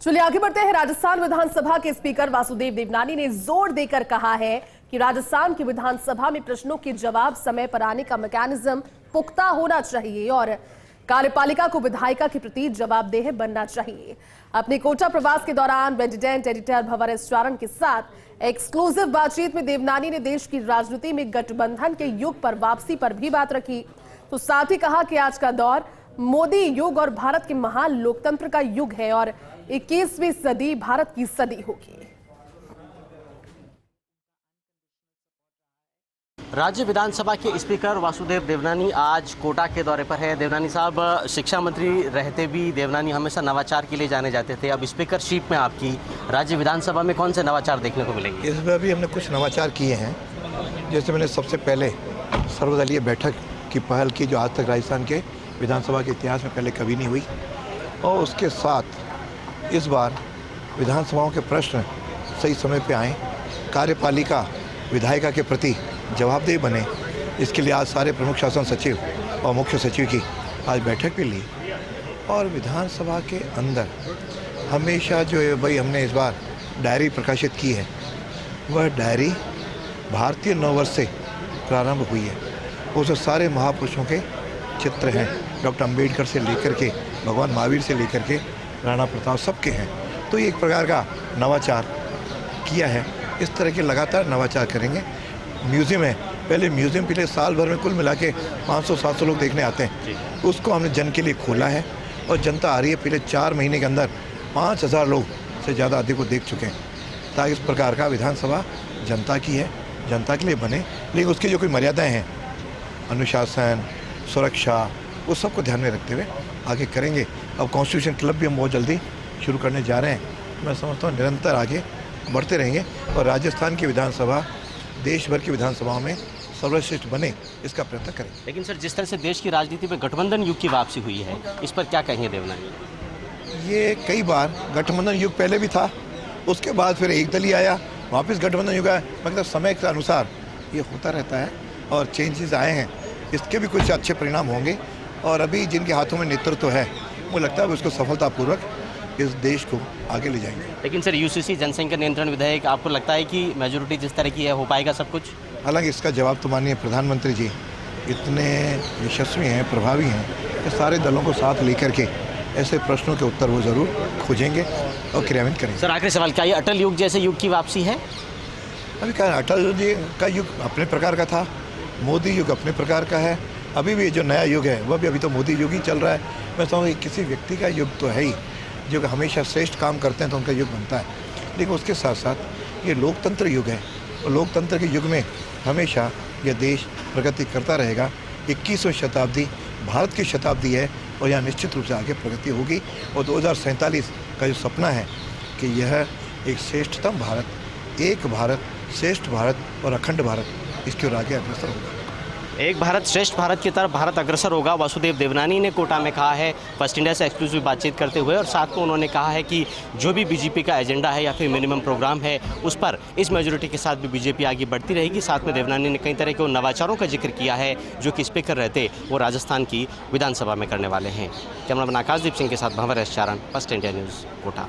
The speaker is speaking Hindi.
चलिए आगे बढ़ते हैं। राजस्थान विधानसभा के स्पीकर वासुदेव देवनानी ने जोर देकर कहा है कि राजस्थान की विधानसभा में प्रश्नों के जवाब समय पर आने का मैकेनिज्म पुख्ता होना चाहिए और कार्यपालिका को विधायिका के प्रति जवाबदेह बनना चाहिए। अपने कोटा प्रवास के दौरान रेजिडेंट एडिटर भंवर एस चारण के साथ एक्सक्लूसिव बातचीत में देवनानी ने देश की राजनीति में गठबंधन के युग पर वापसी पर भी बात रखी। तो साथ ही कहा कि आज का दौर मोदी युग और भारत के महान लोकतंत्र का युग है और 21वीं सदी भारत की सदी होगी। राज्य विधानसभा के स्पीकर वासुदेव देवनानी आज कोटा के दौरे पर है। देवनानी साहब, शिक्षा मंत्री रहते भी देवनानी हमेशा नवाचार के लिए जाने जाते थे। अब स्पीकरशिप में आपकी राज्य विधानसभा में कौन से नवाचार देखने को मिलेंगे? इस बार भी हमने कुछ नवाचार किए हैं। जैसे मैंने सबसे पहले सर्वदलीय बैठक की पहल की, जो आज तक राजस्थान के विधानसभा के इतिहास में पहले कभी नहीं हुई। और उसके साथ इस बार विधानसभाओं के प्रश्न सही समय पे आएँ, कार्यपालिका विधायिका के प्रति जवाबदेह बने, इसके लिए आज सारे प्रमुख शासन सचिव और मुख्य सचिव की आज बैठक भी ली। और विधानसभा के अंदर हमेशा जो है भाई, हमने इस बार डायरी प्रकाशित की है। वह डायरी भारतीय नववर्ष से प्रारंभ हुई है। उसमें सारे महापुरुषों के चित्र हैं, डॉक्टर अंबेडकर से लेकर के भगवान महावीर से लेकर के राणा प्रताप सबके हैं। तो ये एक प्रकार का नवाचार किया है। इस तरह के लगातार नवाचार करेंगे। म्यूज़ियम है, पहले म्यूज़ियम के लिए साल भर में कुल मिला के 500-700 लोग देखने आते हैं। उसको हमने जन के लिए खोला है और जनता आ रही है। पहले 4 महीने के अंदर 5000 लोग से ज़्यादा अधिक को देख चुके हैं। ताकि इस प्रकार का विधानसभा जनता की है, जनता के लिए बने। लेकिन उसकी जो कोई मर्यादाएँ हैं, अनुशासन, सुरक्षा, वो सबको ध्यान में रखते हुए आगे करेंगे। अब कॉन्स्टिट्यूशन क्लब भी हम बहुत जल्दी शुरू करने जा रहे हैं। मैं समझता हूँ निरंतर आगे बढ़ते रहेंगे और राजस्थान की विधानसभा देश भर की विधानसभाओं में सर्वश्रेष्ठ बने, इसका प्रयत्न करें। लेकिन सर, जिस तरह से देश की राजनीति में गठबंधन युग की वापसी हुई है, इस पर क्या कहेंगे देवनानी? ये कई बार गठबंधन युग पहले भी था, उसके बाद फिर एक दल ही आया, वापस गठबंधन युग आया। मतलब समय के अनुसार ये होता रहता है और चेंजेस आए हैं। इसके भी कुछ अच्छे परिणाम होंगे और अभी जिनके हाथों में नेतृत्व है, मुझे लगता है उसको सफलतापूर्वक इस देश को आगे ले जाएंगे। लेकिन सर, यूसीसी जनसंख्या नियंत्रण विधेयक, आपको लगता है कि मेजोरिटी जिस तरह की है हो पाएगा सब कुछ? हालांकि इसका जवाब तो माननीय प्रधानमंत्री जी इतने यशस्वी हैं, प्रभावी हैं कि सारे दलों को साथ लेकर के ऐसे प्रश्नों के उत्तर वो ज़रूर खोजेंगे और क्रियान्वित करेंगे। सर, आखिरी सवाल, क्या ये अटल युग जैसे युग की वापसी है? अभी क्या, अटल जी का युग अपने प्रकार का था, मोदी युग अपने प्रकार का है। अभी भी जो नया युग है वह भी अभी तो मोदी युग ही चल रहा है। मैं समझता हूँ किसी व्यक्ति का युग तो है ही, जो हमेशा श्रेष्ठ काम करते हैं तो उनका युग बनता है। लेकिन उसके साथ साथ ये लोकतंत्र युग है और लोकतंत्र के युग में हमेशा यह देश प्रगति करता रहेगा। 21वीं शताब्दी भारत की शताब्दी है और यहाँ निश्चित रूप से आगे प्रगति होगी। और 2047 का जो सपना है कि यह एक श्रेष्ठतम भारत, एक भारत, श्रेष्ठ भारत और अखंड भारत, इसकी ओर आगे अग्रसर होगा। एक भारत श्रेष्ठ भारत की तरफ भारत अग्रसर होगा, वासुदेव देवनानी ने कोटा में कहा है फर्स्ट इंडिया से एक्सक्लूसिव बातचीत करते हुए। और साथ में उन्होंने कहा है कि जो भी बीजेपी का एजेंडा है या फिर मिनिमम प्रोग्राम है, उस पर इस मेजोरिटी के साथ भी बीजेपी आगे बढ़ती रहेगी। साथ में देवनानी ने कई तरह के नवाचारों का जिक्र किया है जो कि स्पीकर रहते वो राजस्थान की विधानसभा में करने वाले हैं। कैमरामैन आकाशदीप सिंह के साथ भंवर एस चारण, फर्स्ट इंडिया न्यूज़, कोटा।